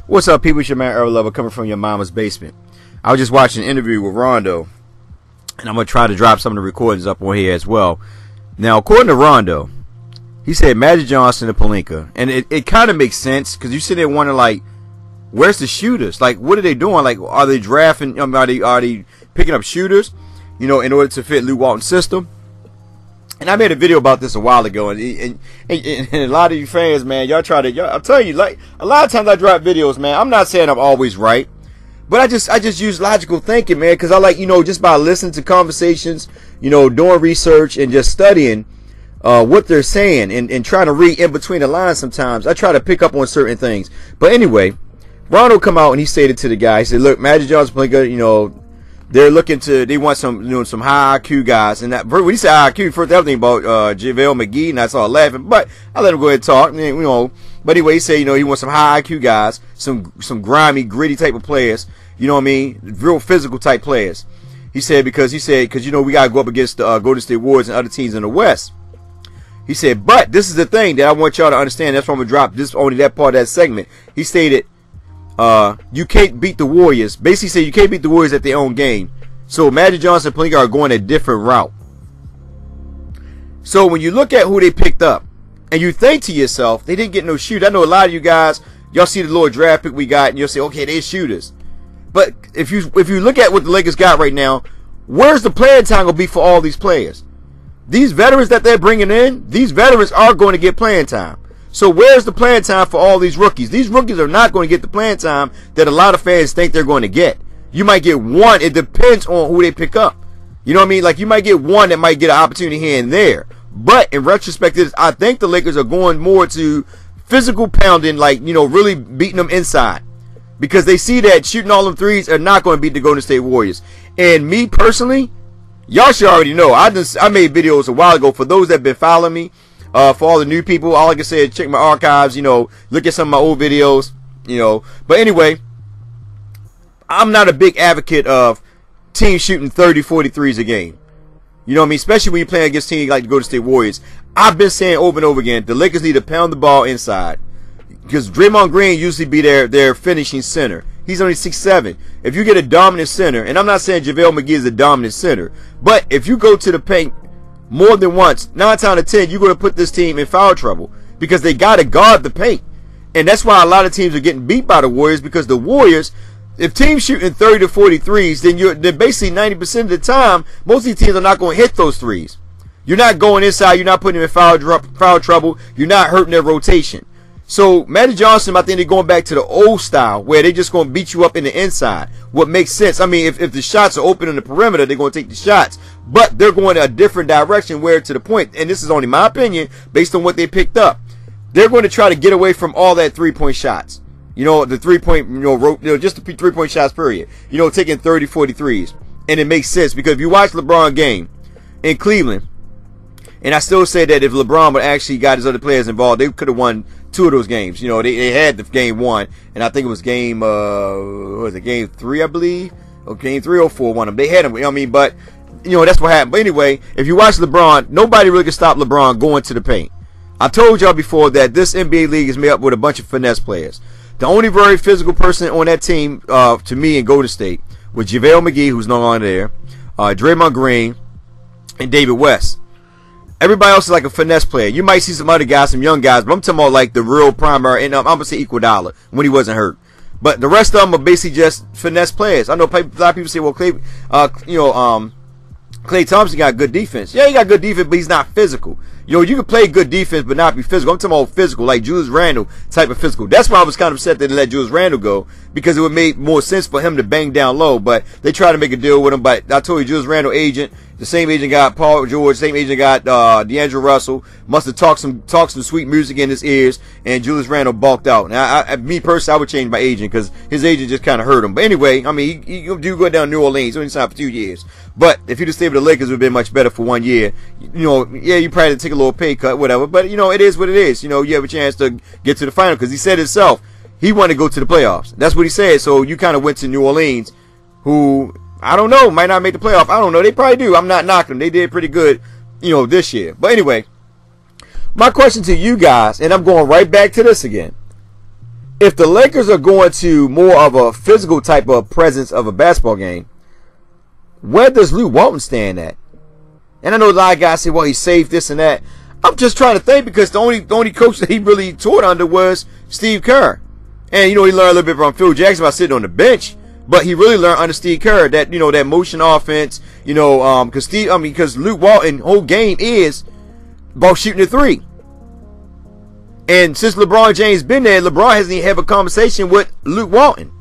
What's up, people? It's your man Earl Lover coming from your mama's basement. I was just watching an interview with Rondo, and I'm going to try to drop some of the recordings up on here as well. Now, according to Rondo, he said Magic Johnson and Pelinka, and it kind of makes sense because you sit there wondering, like, where's the shooters? Like, what are they doing? Like, are they drafting? Are they picking up shooters, in order to fit Lou Walton's system? And I made a video about this a while ago, and a lot of you fans, man, I'm telling you, like, a lot of times I drop videos, man. I'm not saying I'm always right, but I just use logical thinking, man, because I like, just by listening to conversations, doing research and just studying what they're saying and trying to read in between the lines sometimes, I try to pick up on certain things. But anyway, Rondo come out and he stated to the guy, he said, look, Magic Johnson, they want some high IQ guys. And that, when he said high IQ, first everything about JaVale McGee, and I started laughing, but I let him go ahead and talk, but anyway, he said, he wants some high IQ guys, some grimy, gritty type of players, real physical type players. He said, because we gotta go up against Golden State Warriors and other teams in the West. He said, but this is the thing that I want y'all to understand. That's why I'm gonna drop this, only that part of that segment. He stated, you can't beat the Warriors. Basically said you can't beat the Warriors at their own game. So Magic Johnson and Pelinka are going a different route. So when you look at who they picked up, and you think to yourself, they didn't get no shoot. I know a lot of you guys, y'all see the little draft pick we got, and you'll say, okay, they're shooters. But if you look at what the Lakers got right now, where's the playing time gonna be for all these players? These veterans that they're bringing in, these veterans are going to get playing time. So where's the playing time for all these rookies? These rookies are not going to get the playing time that a lot of fans think they're going to get. You might get one. It depends on who they pick up. You know what I mean? Like, you might get one that might get an opportunity here and there. But in retrospect, I think the Lakers are going more to physical pounding, like, really beating them inside. Because they see that shooting all them threes are not going to beat the Golden State Warriors. And me personally, y'all should already know. I made videos a while ago for those that have been following me. For all the new people, all I can say is check my archives, look at some of my old videos, But anyway, I'm not a big advocate of teams shooting 30, 40 threes a game. You know what I mean? Especially when you're playing against teams like the Golden State Warriors. I've been saying over and over again, the Lakers need to pound the ball inside. Because Draymond Green usually be their finishing center. He's only 6'7". If you get a dominant center, and I'm not saying JaVale McGee is a dominant center, but if you go to the paint more than once, 9 times out of 10, you're going to put this team in foul trouble because they got to guard the paint. And that's why a lot of teams are getting beat by the Warriors, because the Warriors, if teams shooting 30 to 40 threes, then basically 90% of the time, most of these teams are not going to hit those threes. You're not going inside. You're not putting them in foul trouble. You're not hurting their rotation. So Magic Johnson, I think they're going back to the old style where they're just going to beat you up in the inside. What makes sense? I mean, if the shots are open in the perimeter, they're going to take the shots. But they're going a different direction where, to the point, and this is only my opinion, based on what they picked up, they're going to try to get away from all that three-point shots. The three-point, just the three-point shots, period. Taking 30, 40 threes. And it makes sense because if you watch LeBron game in Cleveland, and I still say that if LeBron would actually got his other players involved, they could have won 2 of those games. They had the game 1, and I think it was game, game 3, I believe, or game 3 or 4, one of them. They had them, but, that's what happened. But anyway, if you watch LeBron, nobody really can stop LeBron going to the paint. I told y'all before that this NBA league is made up with a bunch of finesse players. The only very physical person on that team, to me, in Golden State, was JaVale McGee, who's no longer there, Draymond Green, and David West. Everybody else is like a finesse player. You might see some other guys, some young guys, but I'm talking about like the real primary, and I'm going to say Iguodala when he wasn't hurt. But the rest of them are basically just finesse players. I know a lot of people say, well, Klay Thompson got good defense. Yeah, he got good defense, but he's not physical. You can play good defense but not be physical. I'm talking about physical, like Julius Randle type of physical. That's why I was kind of upset that they let Julius Randle go, because it would make more sense for him to bang down low. But they tried to make a deal with him. But I told you, Julius Randle agent, the same agent got Paul George, same agent got D'Angelo Russell. Must have talked some sweet music in his ears, and Julius Randle balked out. Now, me personally, I would change my agent because his agent just kind of hurt him. But anyway, I mean, he do go down to New Orleans. He only signed for 2 years. But if he'd have stayed with the Lakers, it would have been much better for 1 year. Yeah, you probably had to take a little pay cut, whatever. But, it is what it is. You have a chance to get to the final, because he said himself he wanted to go to the playoffs. That's what he said. So you kind of went to New Orleans, who, I don't know, might not make the playoff. I don't know. They probably do. I'm not knocking them. They did pretty good, this year. But anyway, my question to you guys, and I'm going right back to this again. if the Lakers are going to more of a physical type of presence of a basketball game, where does Luke Walton stand at? And I know a lot of guys say, well, he's safe, this and that. I'm just trying to think, because the only coach that he really taught under was Steve Kerr. And, he learned a little bit from Phil Jackson by sitting on the bench. But he really learned under Steve Kerr that, that motion offense, because Luke Walton whole game is about shooting the three. And since LeBron James been there, LeBron hasn't even had a conversation with Luke Walton.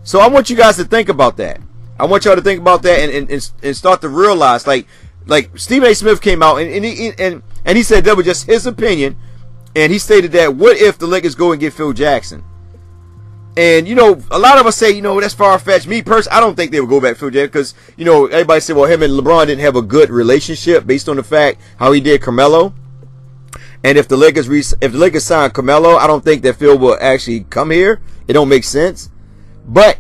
So I want you guys to think about that. I want y'all to think about that and start to realize, like Stephen A. Smith came out and he said that was just his opinion, and he stated that what if the Lakers go and get Phil Jackson? And a lot of us say, that's far-fetched. Me personally, I don't think they would go back to Phil Jackson, because everybody said, well, him and LeBron didn't have a good relationship based on the fact how he did Carmelo. And if the Lakers sign Carmelo, I don't think that Phil will actually come here. It don't make sense. But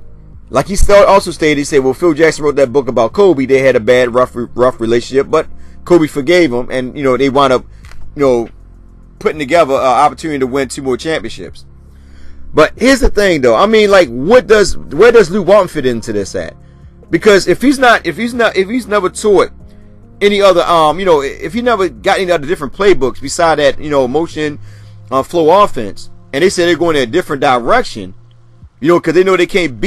like he also stated, he said, well, Phil Jackson wrote that book about Kobe. They had a bad, rough relationship, but Kobe forgave him, and they wound up, putting together an opportunity to win 2 more championships. But here's the thing, though. I mean, like, where does Luke Walton fit into this at? Because if he's never taught any other, if he never got any other different playbooks beside that, motion, flow offense, and they say they're going in a different direction, because they know they can't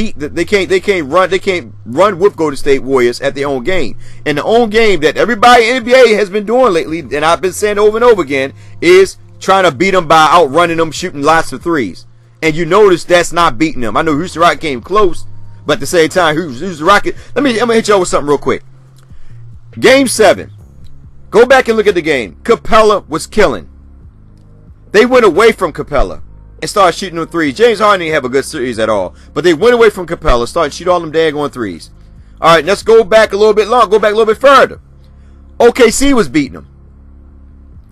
run with Golden State Warriors at their own game. And the own game that everybody in the NBA has been doing lately, and I've been saying over and over again, is trying to beat them by outrunning them, shooting lots of threes. And you notice that's not beating them. I know Houston Rockets came close, but at the same time, Houston Rockets. I'm gonna hit y'all with something real quick. Game 7. Go back and look at the game. Capella was killing. They went away from Capella and started shooting them threes. James Harden didn't have a good series at all, but they went away from Capella, started shooting all them daggone threes. All right, let's go back a little bit long. Go back a little bit further. OKC was beating them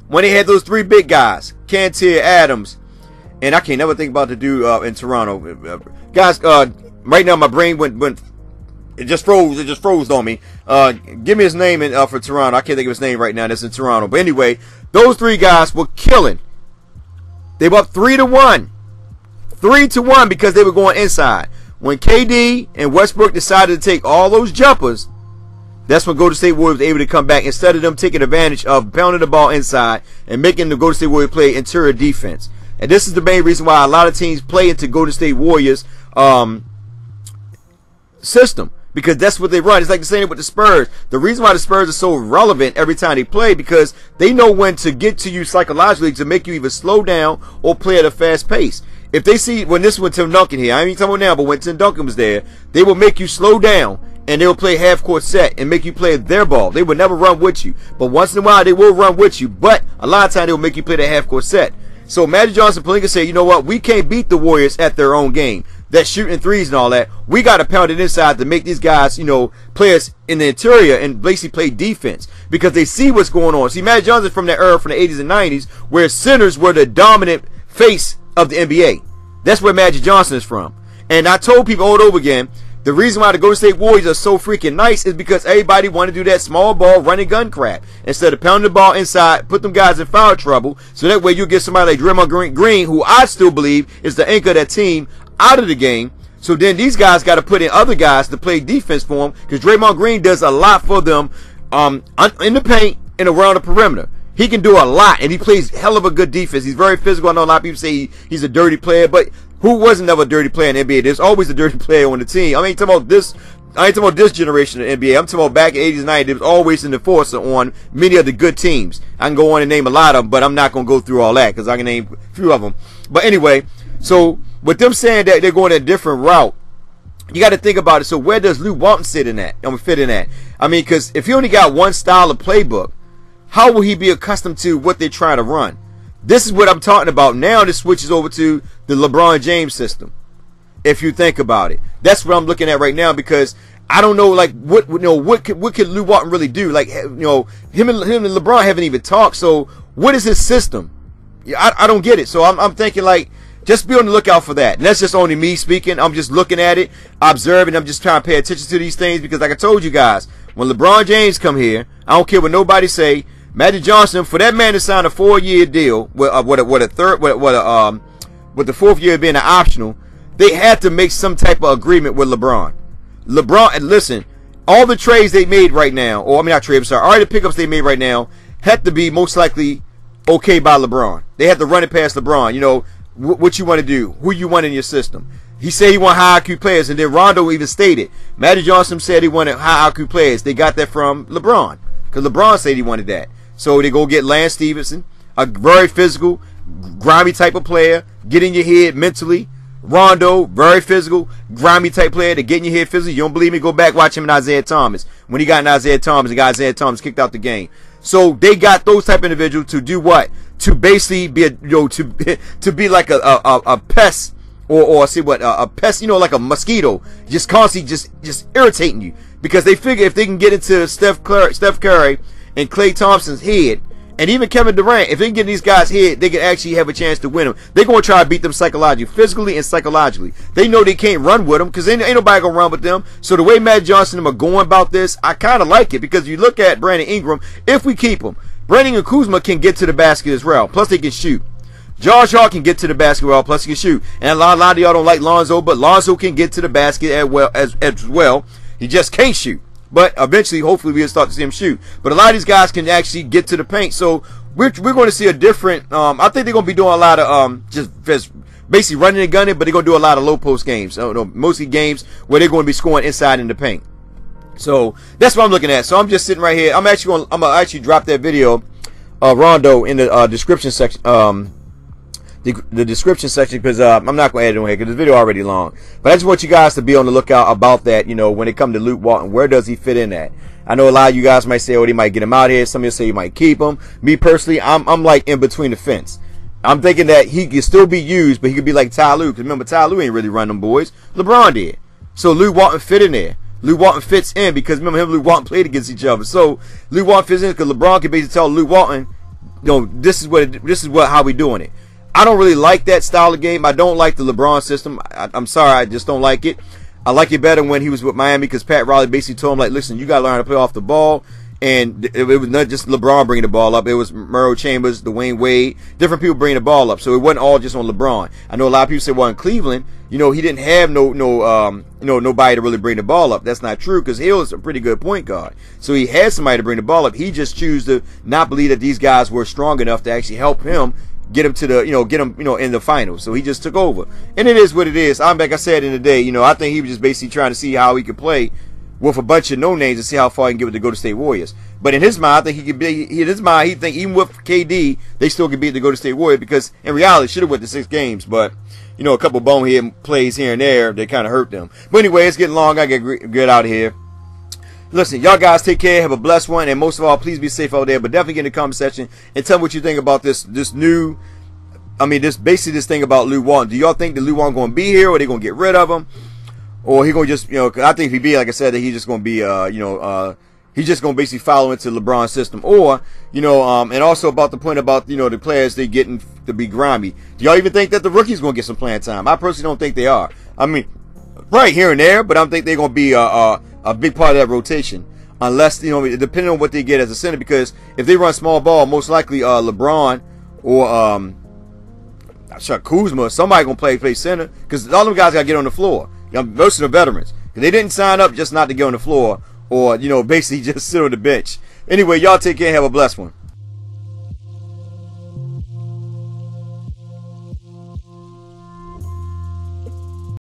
when they had those 3 big guys, Canty, Adams, and I can't never think about the dude in Toronto. Guys, right now my brain went. It just froze on me. Give me his name for Toronto. I can't think of his name right now. That's in Toronto. But anyway, those 3 guys were killing. They were up 3-1. 3-1 because they were going inside. When KD and Westbrook decided to take all those jumpers, that's when Golden State Warriors was able to come back, instead of them taking advantage of pounding the ball inside and making the Golden State Warriors play interior defense. And this is the main reason why a lot of teams play into Golden State Warriors system, because that's what they run. It's like the same with the Spurs. The reason why the Spurs are so relevant every time they play, because they know when to get to you psychologically to make you either slow down or play at a fast pace. If they see, when this was Tim Duncan here, I ain't talking about now, but when Tim Duncan was there, they will make you slow down and they will play half-court set and make you play their ball. They will never run with you, but once in a while they will run with you. But a lot of times they will make you play that half-court set. So Magic Johnson, Pelinka said, you know what? We can't beat the Warriors at their own game. That shooting threes and all that. We got to pound it inside to make these guys, play us in the interior and basically play defense, because they see what's going on. See, Magic Johnson from that era, from the 80s and 90s, where centers were the dominant face of the NBA. That's where Magic Johnson is from. And I told people over and over again, the reason why the Golden State Warriors are so freaking nice is because everybody want to do that small ball running gun crap. Instead of pounding the ball inside, put them guys in foul trouble, so that way you get somebody like Draymond Green, who I still believe is the anchor of that team, out of the game. So then these guys got to put in other guys to play defense for them, because Draymond Green does a lot for them in the paint and around the perimeter. He can do a lot, and he plays hell of a good defense. He's very physical. I know a lot of people say he's a dirty player, but who wasn't ever a dirty player in the NBA? There's always a dirty player on the team. I ain't talking about this generation of the NBA. I'm talking about back in the 80s and 90s. There was always an enforcer on many of the good teams. I can go on and name a lot of them, but I'm not going to go through all that because I can name a few of them. But anyway, so with them saying that they're going a different route, you got to think about it. So where does Luke Walton fit in that? I mean, because if he only got one style of playbook, how will he be accustomed to what they're trying to run? This is what I'm talking about. Now this switches over to the LeBron James system. If you think about it, that's what I'm looking at right now, because I don't know, like, what could Luke Walton really do? Like, him and LeBron haven't even talked. So what is his system? I don't get it. So I'm thinking, like, just be on the lookout for that. And that's just only me speaking. I'm just looking at it, observing. I'm just trying to pay attention to these things, because like I told you guys, when LeBron James come here, I don't care what nobody say. Magic Johnson, for that man to sign a 4-year deal with with the 4th year being an optional, they had to make some type of agreement with LeBron. And listen, all the trades they made right now, or I mean not trades, sorry, all the pickups they made right now had to be most likely okay by LeBron. They had to run it past LeBron. You know, what you want to do, who you want in your system. He said he want high IQ players, and then Rondo even stated, Magic Johnson said he wanted high IQ players. They got that from LeBron, because LeBron said he wanted that. So they go get Lance Stevenson, a very physical, grimy type of player, get in your head mentally. Rondo, very physical, grimy type player to get in your head physically. You don't believe me? Go back, watch him and Isaiah Thomas. When he got in Isaiah Thomas, the guy Isaiah Thomas kicked out the game. So they got those type of individuals to do what? To basically be to be like a pest, or see what, a pest, like a mosquito, just constantly just irritating you, because they figure if they can get into Steph Curry and Klay Thompson's head, and even Kevin Durant, if they can get in these guys' head, they can actually have a chance to win them. They're going to try to beat them psychologically, physically and psychologically. They know they can't run with them, because ain't nobody going to run with them. So the way Magic Johnson and them are going about this, I kind of like it, because you look at Brandon Ingram, if we keep him, Brandon and Kuzma can get to the basket as well, plus they can shoot. Josh Hart can get to the basket as well, plus he can shoot. And a lot of y'all don't like Lonzo, but Lonzo can get to the basket as well. He just can't shoot. But eventually, hopefully, we'll start to see him shoot. But a lot of these guys can actually get to the paint. So we're going to see a different. I think they're going to be doing a lot of just basically running and gunning, but they're going to do a lot of low post games. Mostly games where they're going to be scoring inside in the paint. So that's what I'm looking at. So I'm just sitting right here. I'm gonna actually drop that video, Rondo, in the description section. The description section, because I'm not going to add it on here because the video already long. But I just want you guys to be on the lookout about that, when it comes to Luke Walton. Where does he fit in at? I know a lot of you guys might say, oh, they might get him out here. Some of you say you might keep him. Me personally, I'm like in between the fence. I'm thinking that he can still be used, but he could be like Ty Lue. Because remember, Ty Lue ain't really run them boys. LeBron did. So Luke Walton fit in there. Luke Walton fits in because remember him and Luke Walton played against each other. So Luke Walton fits in because LeBron can basically tell Luke Walton, this is how we doing it. I don't really like that style of game. I don't like the LeBron system. I'm sorry, I just don't like it. I like it better when he was with Miami, because Pat Riley basically told him, like, listen, you got to learn how to play off the ball. And it was not just LeBron bringing the ball up. It was Merrill Chambers, Dwayne Wade, different people bringing the ball up. So it wasn't all just on LeBron. I know a lot of people say, well, in Cleveland, he didn't have nobody to really bring the ball up. That's not true, because Hill is a pretty good point guard. So he had somebody to bring the ball up. He just chose to not believe that these guys were strong enough to actually help him get him to the, in the finals. So he just took over. And it is what it is. Like I said in the day, I think he was just basically trying to see how he could play with a bunch of no-names and see how far he can get with the Golden State Warriors. But in his mind, I think he think even with KD, they still could beat the Golden State Warriors, because in reality, should have went to 6 games. But, a couple bonehead plays here and there, they kind of hurt them. But anyway, it's getting long. I gotta get out of here. Listen, y'all guys take care, have a blessed one, and most of all, please be safe out there. But definitely get in the comment section and tell me what you think about this new, this thing about Luke Walton. Do y'all think that Luke Walton going to be here, or are they going to get rid of him? Or he going to just, cause I think if he be, like I said, that he's just going to be, he's just going to basically follow into LeBron's system. Or, and also about the point about, the players they getting to be grimy. Do y'all even think that the rookies going to get some playing time? I personally don't think they are. Right here and there, but I don't think they're going to be a big part of that rotation, unless depending on what they get as a center. Because if they run small ball, most likely LeBron or Kuzma, somebody gonna play center, because all them guys gotta get on the floor. Most of the veterans, because they didn't sign up just not to get on the floor, or basically just sit on the bench. Anyway, y'all take care and have a blessed one.